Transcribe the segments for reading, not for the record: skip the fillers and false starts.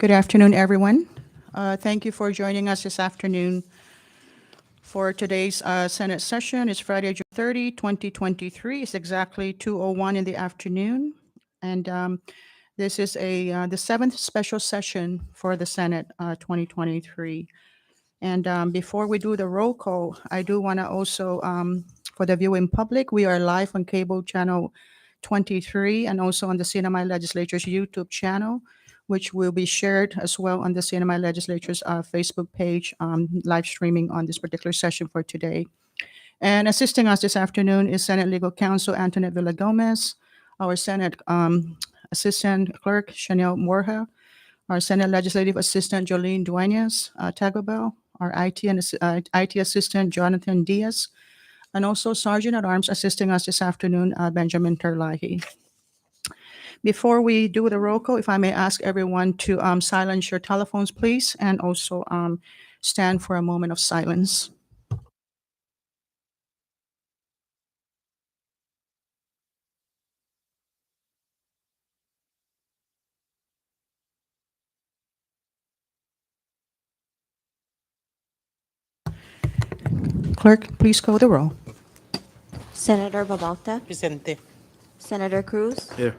Good afternoon, everyone. Thank you for joining us this afternoon for today's Senate session. It's Friday, June 30, 2023. It's exactly 2:01 in the afternoon. And this is the seventh special session for the Senate 2023. And before we do the roll call, I do want to also, for the viewing public, we are live on cable channel 23 and also on the CNMI Legislature's YouTube channel, which will be shared as well on the CNMI Legislature's Facebook page, live streaming on this particular session for today. And assisting us this afternoon is Senate Legal Counsel Antoinette Villagomez, our Senate Assistant Clerk Chanel Morja, our Senate Legislative Assistant Jolene Duenas Tagobel, our IT Assistant Jonathan Diaz, and also Sergeant at Arms assisting us this afternoon, Benjamin Terlahi. Before we do the roll call, if I may ask everyone to silence your telephones, please, and also stand for a moment of silence. Clerk, please call the roll. Senator Babalta, Presente. Senator Cruz, Here.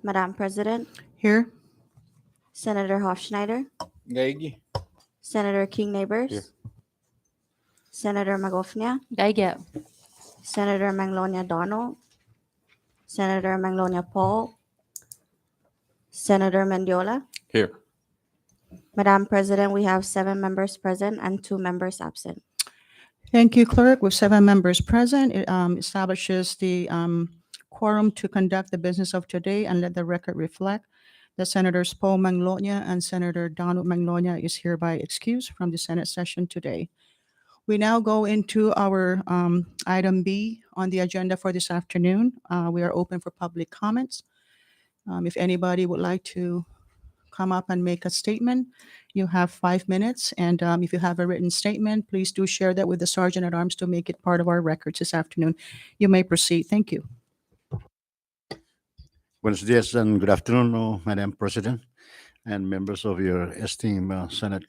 Madam President, Here. Senator Hofschneider, Gaigi. Senator King Neighbors, Here. Senator Magofnia, Gaige. Senator Manglonia Donald, Senator Manglonia Paul, Senator Mendiola. Here. Madam President, we have 7 members present and 2 members absent. Thank you, Clerk. With 7 members present, it establishes the quorum to conduct the business of today, and let the record reflect that Senators Paul Manglonia and Senator Donald Manglonia is hereby excused from the Senate session today. We now go into our item B on the agenda for this afternoon. We are open for public comments. If anybody would like to come up and make a statement, you have 5 minutes. And if you have a written statement, please do share that with the Sergeant at Arms to make it part of our records this afternoon. You may proceed. Thank you. Buenos dias and good afternoon, Madam President and members of your esteemed Senate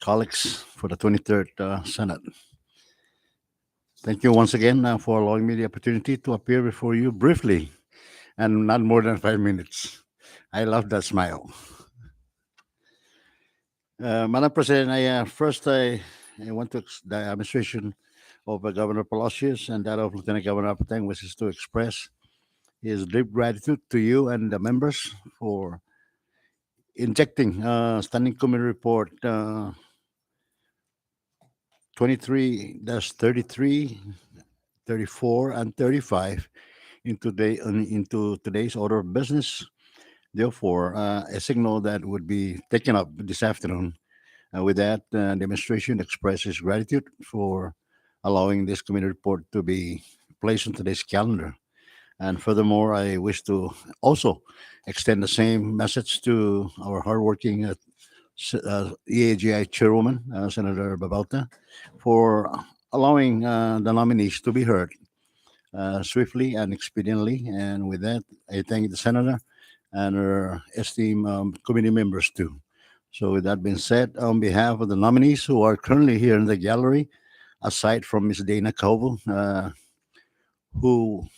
colleagues for the 23rd Senate. Thank you once again for allowing me the opportunity to appear before you briefly and not more than 5 minutes. I love that smile. Madam President, I want to the administration of Governor Palacios and that of Lieutenant Governor Apateng wishes to express his deep gratitude to you and the members for injecting Standing Committee Report 23-33, 34, and 35 into today's order of business. Therefore, a signal that would be taken up this afternoon. With that, the administration expresses gratitude for allowing this committee report to be placed on today's calendar. And furthermore, I wish to also extend the same message to our hardworking EAGI chairwoman, Senator Babalta, for allowing the nominees to be heard swiftly and expediently. And with that, I thank the senator and her esteemed committee members too. So, with that being said, on behalf of the nominees who are currently here in the gallery, aside from Ms. Dana Calvo, who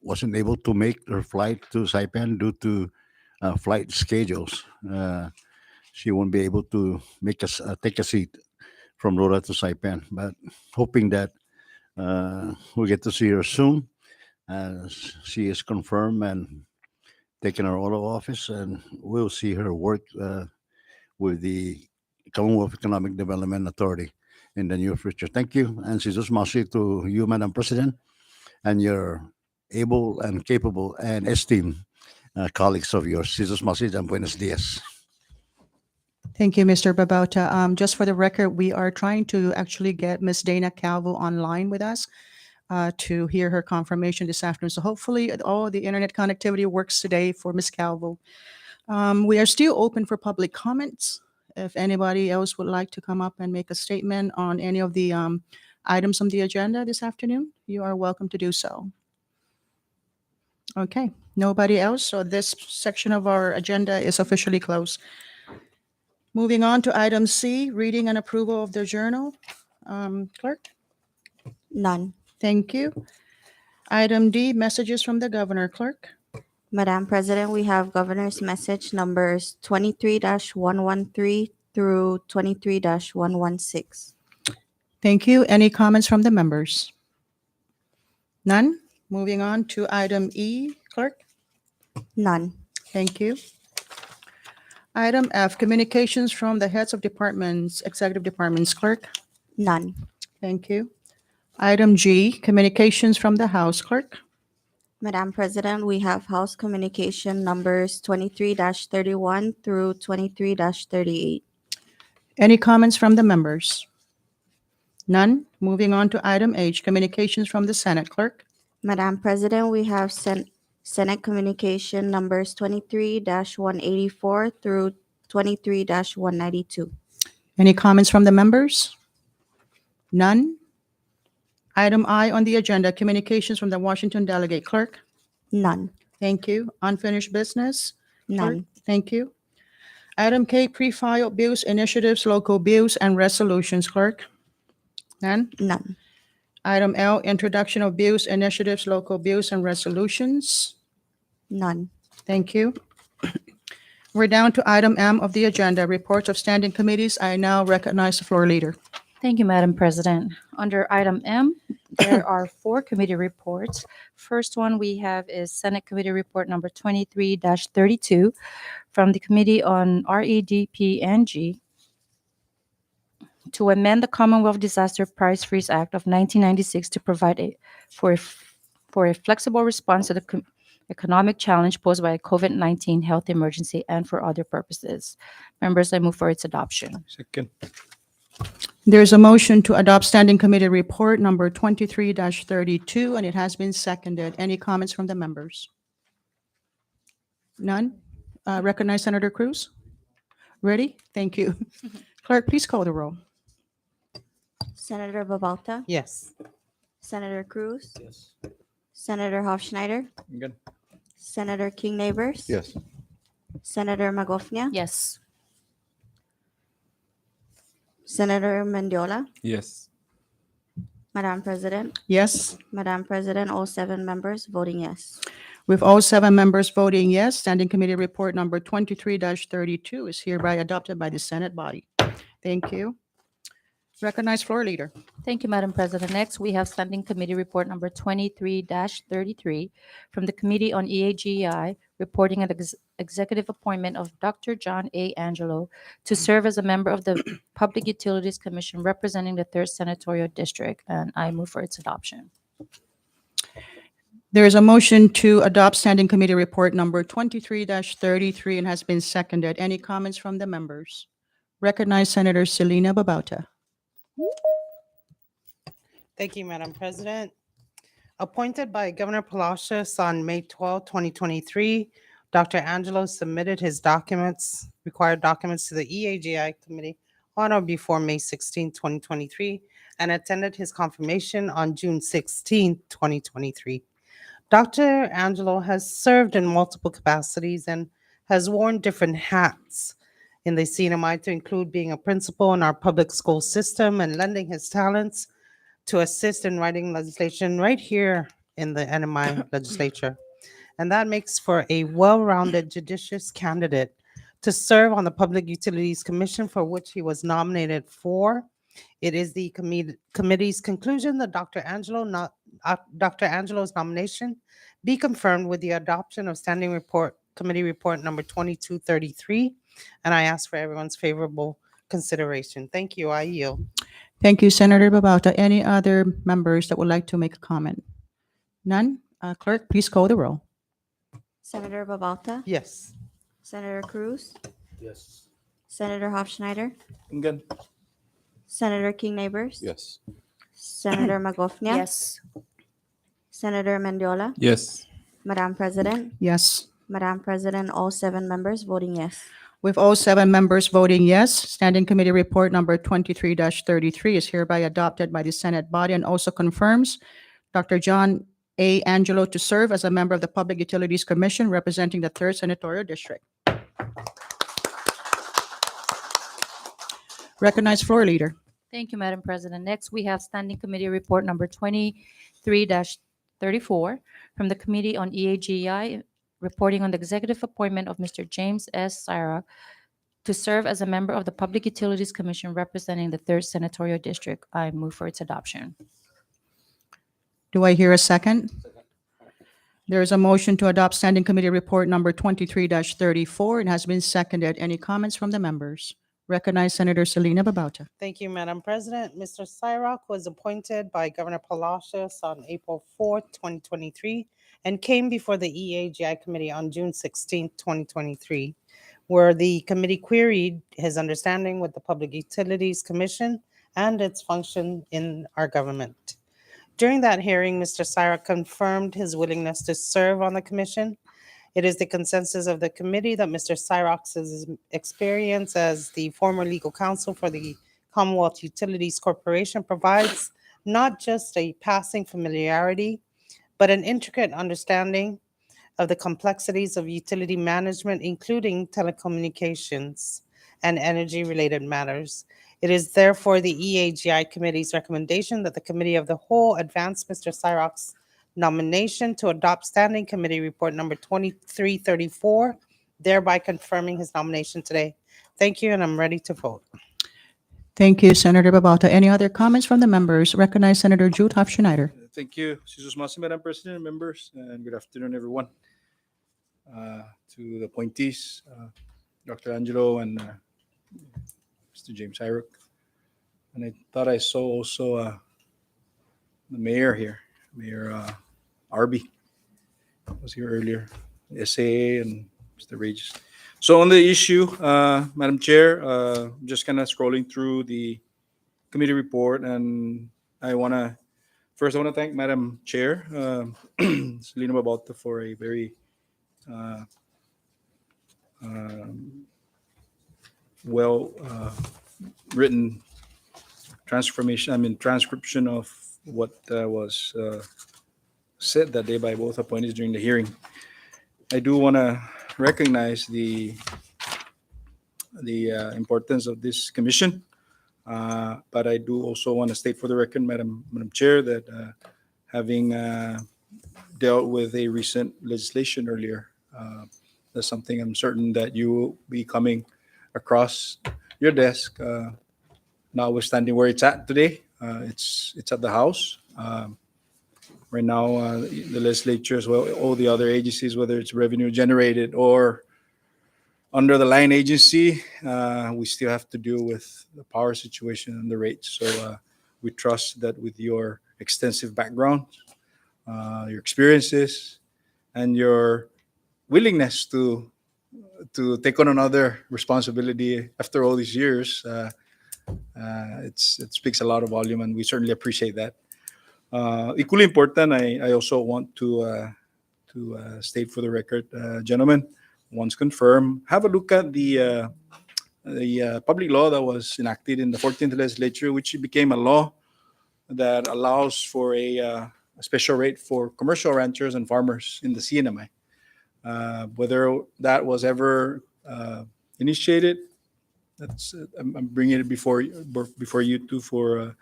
wasn't able to make her flight to Saipan due to flight schedules. She won't be able to take a seat from Rora to Saipan, but hoping that we'll get to see her soon, as she is confirmed and taken her oath of office, and we'll see her work with the Commonwealth Economic Development Authority in the near future. Thank you, and Jesus Masi to you, Madam President, and your able and capable and esteemed colleagues of yours. Jesus Masi and buenos dias. Thank you, Mr. Babauta. Just for the record, we are trying to actually get Ms. Dana Calvo online with us to hear her confirmation this afternoon. So hopefully all the internet connectivity works today for Ms. Calvo. We are still open for public comments. If anybody else would like to come up and make a statement on any of the items on the agenda this afternoon, you are welcome to do so. Okay, nobody else. So this section of our agenda is officially closed. Moving on to item C, reading and approval of the journal. Clerk? None. Thank you. Item D, messages from the governor. Clerk? Madam President, we have Governor's Message numbers 23-113 through 23-116. Thank you. Any comments from the members? None? Moving on to item E. Clerk? None. Thank you. Item F, communications from the heads of departments, executive departments. Clerk? None. Thank you. Item G, communications from the House. Clerk? Madam President, we have House Communication numbers 23-31 through 23-38. Any comments from the members? None? Moving on to item H, communications from the Senate. Clerk? Madam President, we have Senate Communication numbers 23-184 through 23-192. Any comments from the members? None? Item I on the agenda, communications from the Washington delegate. Clerk? None. Thank you. Unfinished business? Clerk? None. Thank you. Item K, pre-filed bills, initiatives, local bills, and resolutions. Clerk? None? None. Item L, introduction of bills, initiatives, local bills, and resolutions. None. Thank you. We're down to item M of the agenda, reports of standing committees. I now recognize the floor leader. Thank you, Madam President. Under item M, there are 4 committee reports. First one we have is Senate Committee Report number 23-32 from the Committee on REDP&G to amend the Commonwealth Disaster Price Freeze Act of 1996 to provide for a flexible response to the economic challenge posed by a COVID-19 health emergency and for other purposes. Members, I move for its adoption. Second. There's a motion to adopt standing committee report number 23-32, and it has been seconded. Any comments from the members? None? Recognize Senator Cruz. Ready? Thank you. Clerk, please call the roll. Senator Babalta, Yes. Senator Cruz, Yes. Senator Hofschneider, Good. Senator King Neighbors, Yes. Senator Magofnia, Yes. Senator Mendiola. Yes. Madam President, Yes. Madam President, all 7 members voting yes. With all 7 members voting yes, standing committee report number 23-32 is hereby adopted by the Senate body. Thank you. Recognize floor leader. Thank you, Madam President. Next, we have Standing Committee Report number 23-33 from the Committee on EAGI, reporting an executive appointment of Dr. John A. Angelo to serve as a member of the Public Utilities Commission representing the 3rd Senatorial District, and I move for its adoption. There is a motion to adopt standing committee report number 23-33 and has been seconded. Any comments from the members? Recognize Senator Selena Babauta. Thank you, Madam President. Appointed by Governor Palacios on May 12, 2023, Dr. Angelo submitted his required documents to the EAGI Committee on or before May 16, 2023, and attended his confirmation on June 16, 2023. Dr. Angelo has served in multiple capacities and has worn different hats in the CNMI to include being a principal in our public school system and lending his talents to assist in writing legislation right here in the NMI legislature. And that makes for a well-rounded judicious candidate to serve on the Public Utilities Commission, for which he was nominated for. It is the committee's conclusion that Dr. Angelo's nomination be confirmed with the adoption of Committee Report number 22-33, and I ask for everyone's favorable consideration. Thank you. I yield. Thank you, Senator Babauta. Any other members that would like to make a comment? None? Clerk, please call the roll. Senator Babalta, Yes. Senator Cruz, Yes. Senator Hofschneider, Good. Senator King Neighbors, Yes. Senator Magofnia, Yes. Senator Mendiola. Yes. Madam President, Yes. Madam President, all 7 members voting yes. With all 7 members voting yes, standing committee report number 23-33 is hereby adopted by the Senate body and also confirms Dr. John A. Angelo to serve as a member of the Public Utilities Commission representing the 3rd Senatorial District. Recognize floor leader. Thank you, Madam President. Next, we have Standing Committee Report number 23-34 from the Committee on EAGI, reporting on the executive appointment of Mr. James S. Syrock to serve as a member of the Public Utilities Commission representing the 3rd Senatorial District. I move for its adoption. Do I hear a second? There is a motion to adopt Standing Committee Report number 23-34. It has been seconded. Any comments from the members? Recognize Senator Selena Babauta. Thank you, Madam President. Mr. Syrock was appointed by Governor Palacios on April 4th, 2023, and came before the EAGI Committee on June 16th, 2023, where the committee queried his understanding with the Public Utilities Commission and its function in our government. During that hearing, Mr. Syrock confirmed his willingness to serve on the commission. It is the consensus of the committee that Mr. Syrock's experience as the former legal counsel for the Commonwealth Utilities Corporation provides not just a passing familiarity, but an intricate understanding of the complexities of utility management, including telecommunications and energy-related matters. It is therefore the EAGI Committee's recommendation that the Committee of the Whole advance Mr. Syrock's nomination to adopt Standing Committee Report number 2334, thereby confirming his nomination today. Thank you, and I'm ready to vote. Thank you, Senator Babauta. Any other comments from the members? Recognize Senator Jude Hoff-Schneider. Thank you, Jesus Masi, Madam President, and members, and good afternoon, everyone. To the appointees, Dr. Angelo and Mr. James Syrock. And I thought I saw also the mayor here, Mayor Arby was here earlier, the SAA and Mr. Regis. So on the issue, Madam Chair, I'm just kind of scrolling through the committee report, and I want to thank Madam Chair, Selena Babauta, for a very well written transcription of what was said that day by both appointees during the hearing. I do want to recognize the importance of this commission, but I do also want to state for the record, Madam Chair, that having dealt with a recent legislation earlier, that's something I'm certain that you will be coming across your desk, notwithstanding where it's at today. It's at the House. Right now, the legislature as well, all the other agencies, whether it's revenue generated or under the line agency, we still have to deal with the power situation and the rates. So we trust that with your extensive background, your experiences, and your willingness to take on another responsibility after all these years, it speaks a lot of volume, and we certainly appreciate that. Equally important, I also want to state for the record, gentlemen, once confirmed, have a look at the public law that was enacted in the 14th legislature, which became a law that allows for a special rate for commercial ranchers and farmers in the CNMI. Whether that was ever initiated, I'm bringing it before you two for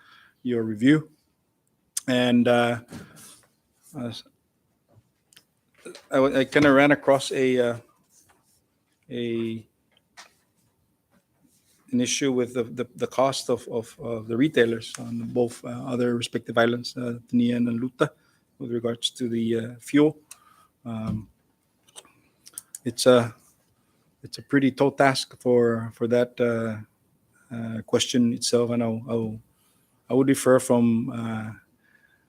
your review. And I kind of ran across an issue with the cost of the retailers on both other respective islands, Tinian and Luta, with regards to the fuel. It's a pretty tall task for that question itself, and I would defer from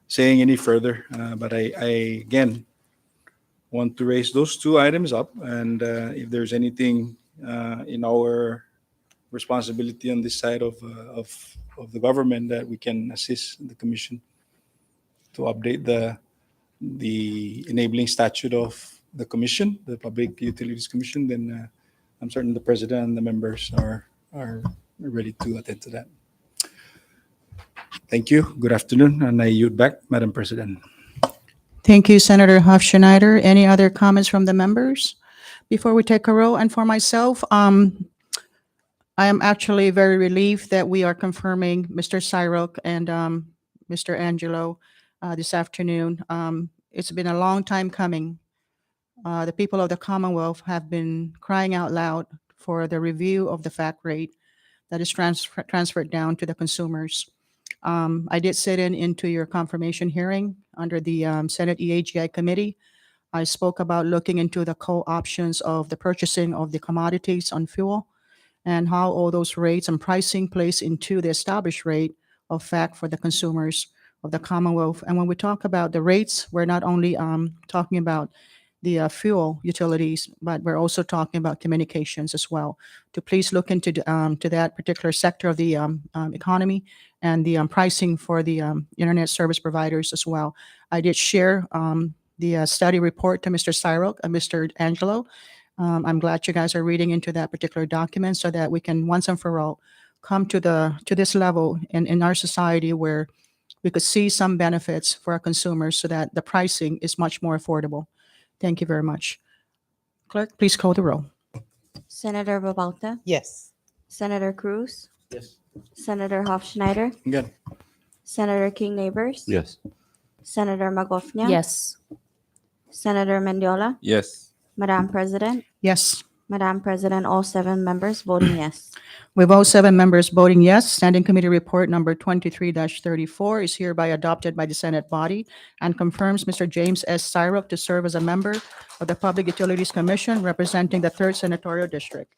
saying any further, but I again want to raise those two items up, and if there's anything in our responsibility on this side of the government that we can assist the commission to update the enabling statute of the commission, the Public Utilities Commission, then I'm certain the president and the members are ready to attend to that. Thank you. Good afternoon, and I yield back, Madam President. Thank you, Senator Hoff-Schneider. Any other comments from the members before we take a roll? And for myself, I am actually very relieved that we are confirming Mr. Cyril and Mr. Angelo this afternoon. It's been a long time coming. The people of the Commonwealth have been crying out loud for the review of the fact rate that is transferred down to the consumers. I did sit into your confirmation hearing under the Senate EAGI committee. I spoke about looking into the co-options of the purchasing of the commodities on fuel and how all those rates and pricing plays into the established rate of fact for the consumers of the Commonwealth. And when we talk about the rates, we're not only talking about the fuel utilities, but we're also talking about communications as well. To please look into to that particular sector of the economy and the pricing for the internet service providers as well. I did share the study report to Mr. Cyril and Mr. Angelo. I'm glad you guys are reading into that particular document so that we can once and for all come to this level in our society where we could see some benefits for our consumers so that the pricing is much more affordable. Thank you very much. Clerk, please call the roll. Senator Babalta, Yes. Senator Cruz, Yes. Senator Hofschneider, Again. Senator King Neighbors, Yes. Senator Magofnia, Yes. Senator Mendiola, Yes. Madam President, Yes. Madam President, all 7 members voting yes. With all 7 members voting yes, Standing Committee Report number 23-34 is hereby adopted by the Senate body and confirms Mr. James S. Cyril to serve as a member of the Public Utilities Commission representing the 3rd Senatorial District.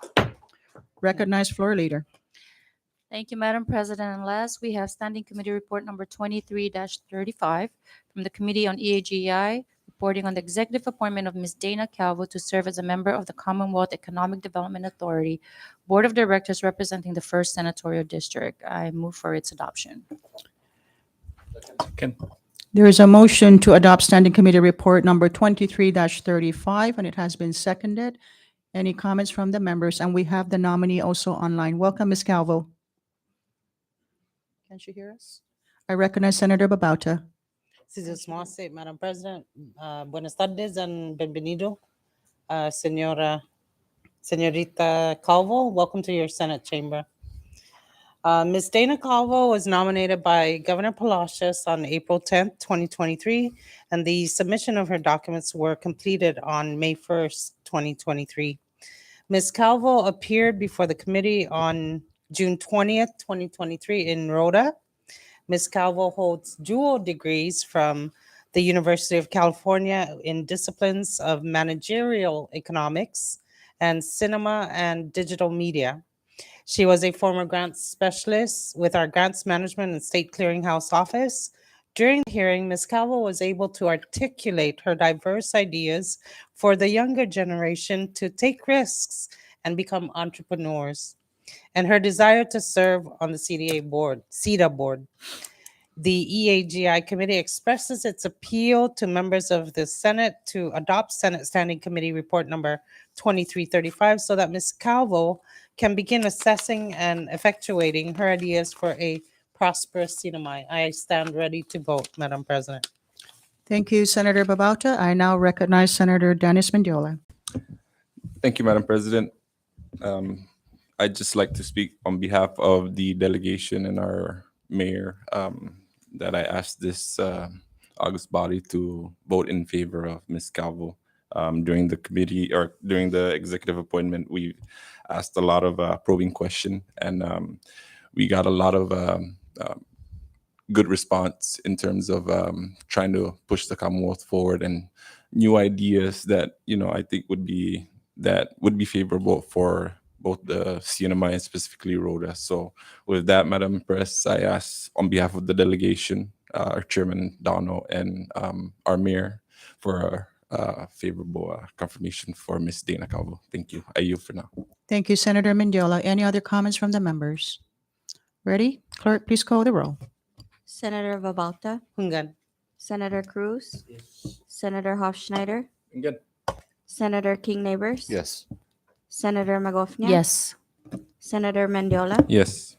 Recognized floor leader. Thank you, Madam President. And last, we have Standing Committee Report number 23-35 from the Committee on EAGI, reporting on the executive appointment of Ms. Dana Calvo to serve as a member of the Commonwealth Economic Development Authority Board of Directors representing the 1st Senatorial District. I move for its adoption. Second. There is a motion to adopt Standing Committee Report number 23-35, and it has been seconded. Any comments from the members? And we have the nominee also online. Welcome, Ms. Calvo. Can she hear us? I recognize Senator Babauta. This is a small state, Madam President. Buenas tardes and bienvenido, Señorita Calvo. Welcome to your Senate chamber. Ms. Dana Calvo was nominated by Governor Palacios on April 10th, 2023, and the submission of her documents were completed on May 1st, 2023. Ms. Calvo appeared before the committee on June 20th, 2023 in Rhoda. Ms. Calvo holds dual degrees from the University of California in disciplines of managerial economics and cinema and digital media. She was a former grants specialist with our Grants Management and State Clearinghouse Office. During the hearing, Ms. Calvo was able to articulate her diverse ideas for the younger generation to take risks and become entrepreneurs, and her desire to serve on the CEDA board. The EAGI committee expresses its appeal to members of the Senate to adopt Senate Standing Committee Report number 2335 so that Ms. Calvo can begin assessing and effectuating her ideas for a prosperous CNMI. I stand ready to vote, Madam President. Thank you, Senator Babauta. I now recognize Senator Dennis Mendiola. Thank you, Madam President. I'd just like to speak on behalf of the delegation and our mayor that I asked this August body to vote in favor of Ms. Calvo. During the committee or during the executive appointment, we asked a lot of probing questions, and we got a lot of good response in terms of trying to push the Commonwealth forward and new ideas that I think would be favorable for both the CNMI and specifically Rhoda. So with that, Madam Press, I ask on behalf of the delegation, our Chairman Dono, and our Mayor for a favorable confirmation for Ms. Dana Calvo. Thank you. I yield for now. Thank you, Senator Mendiola. Any other comments from the members? Ready? Clerk, please call the roll. Senator Babalta, Hungan. Senator Cruz, Senator Hofschneider, Again. Senator King Neighbors, Yes. Senator Magofnia, Yes. Senator Mendiola, Yes.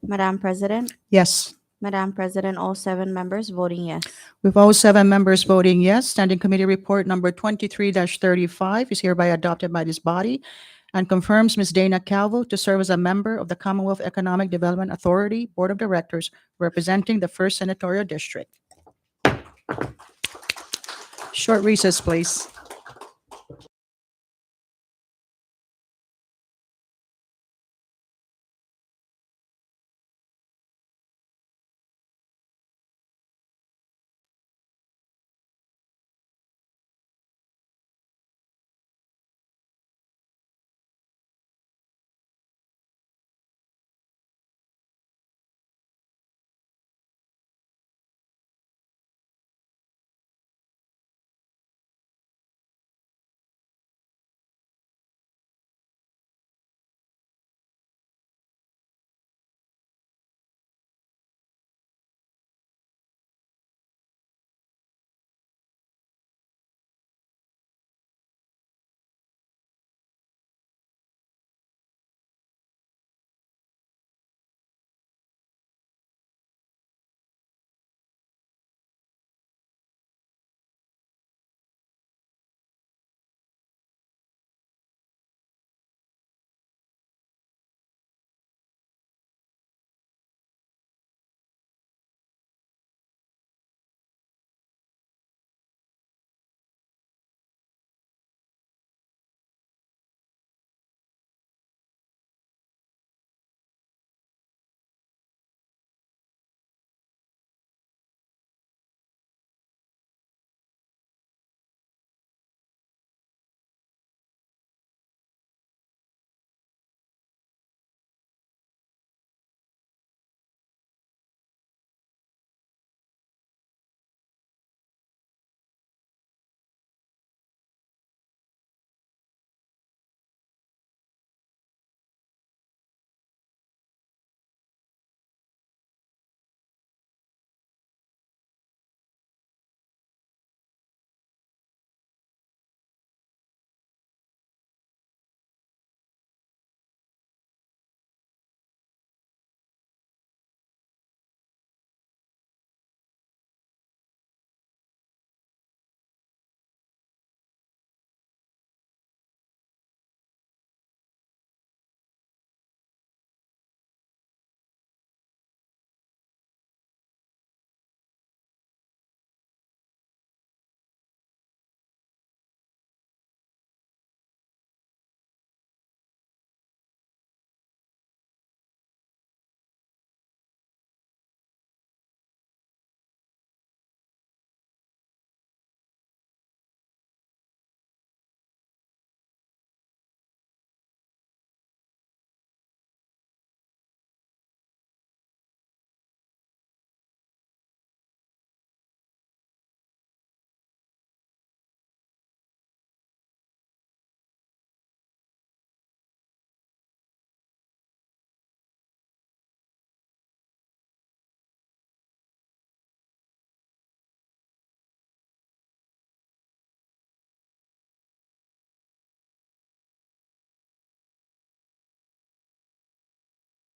Madam President, Yes. Madam President, all 7 members voting yes. With all 7 members voting yes, Standing Committee Report number 23-35 is hereby adopted by this body and confirms Ms. Dana Calvo to serve as a member of the Commonwealth Economic Development Authority Board of Directors representing the First Senatorial District. Short recess, please.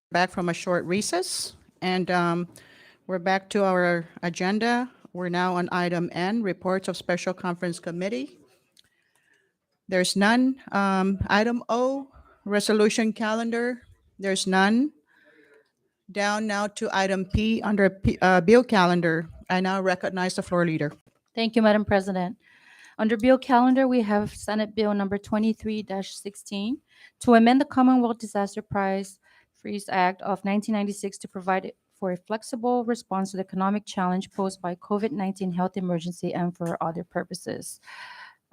Back from a short recess, and we're back to our agenda. We're now on item N, reports of special conference committee. There's none. Item O, resolution calendar. There's none. Down now to item P under bill calendar. I now recognize the floor leader. Thank you, Madam President. Under Bill Calendar, we have Senate Bill number 23-16 to amend the Commonwealth Disaster Prize Freeze Act of 1996 to provide for a flexible response to the economic challenge posed by COVID-19 health emergency and for other purposes.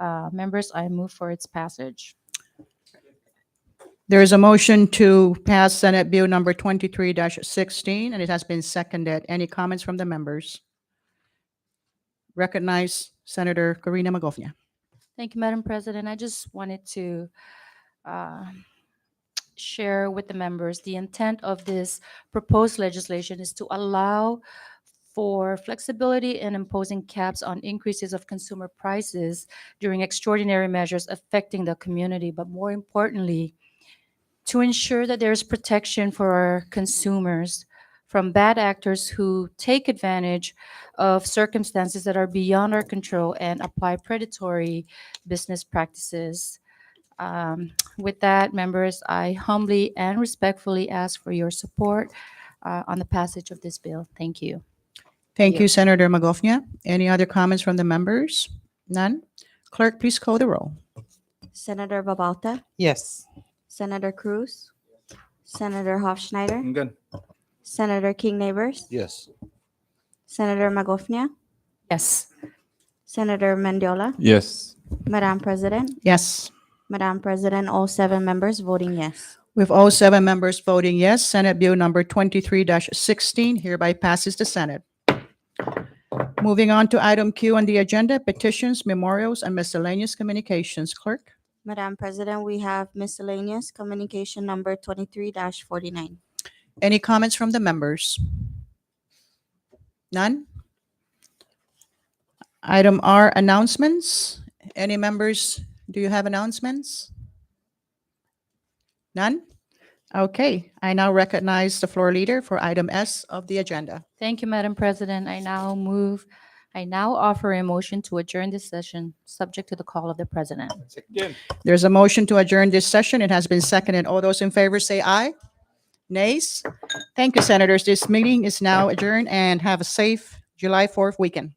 Members, I move for its passage. There is a motion to pass Senate Bill number 23-16, and it has been seconded. Any comments from the members? Recognize Senator Corina Magofnia. Thank you, Madam President. I just wanted to share with the members the intent of this proposed legislation is to allow for flexibility in imposing caps on increases of consumer prices during extraordinary measures affecting the community, but more importantly, to ensure that there's protection for our consumers from bad actors who take advantage of circumstances that are beyond our control and apply predatory business practices. With that, members, I humbly and respectfully ask for your support on the passage of this bill. Thank you. Thank you. you, Senator Magofnia. Any other comments from the members? None? Clerk, please call the roll. Senator Babalta, Yes. Senator Cruz, Senator Hofschneider, I'm good. Senator King Neighbors, Yes. Senator Magofnia, Yes. Senator Mendiola, Yes. Madam President, Yes. Madam President, all 7 members voting yes. With all 7 members voting yes, Senate Bill number 23-16 hereby passes the Senate. Moving on to item Q on the agenda, petitions, memorials, and miscellaneous communications. Clerk? Madam President, we have miscellaneous communication number 23-49. Any comments from the members? None? Item R, announcements. Any members, do you have announcements? None? Okay, I now recognize the floor leader for item S of the agenda. Thank you, Madam President. I now offer a motion to adjourn this session, subject to the call of the president. Second. There's a motion to adjourn this session. It has been seconded. All those in favor say aye. Nays? Thank you, Senators. This meeting is now adjourned, and have a safe July 4th weekend.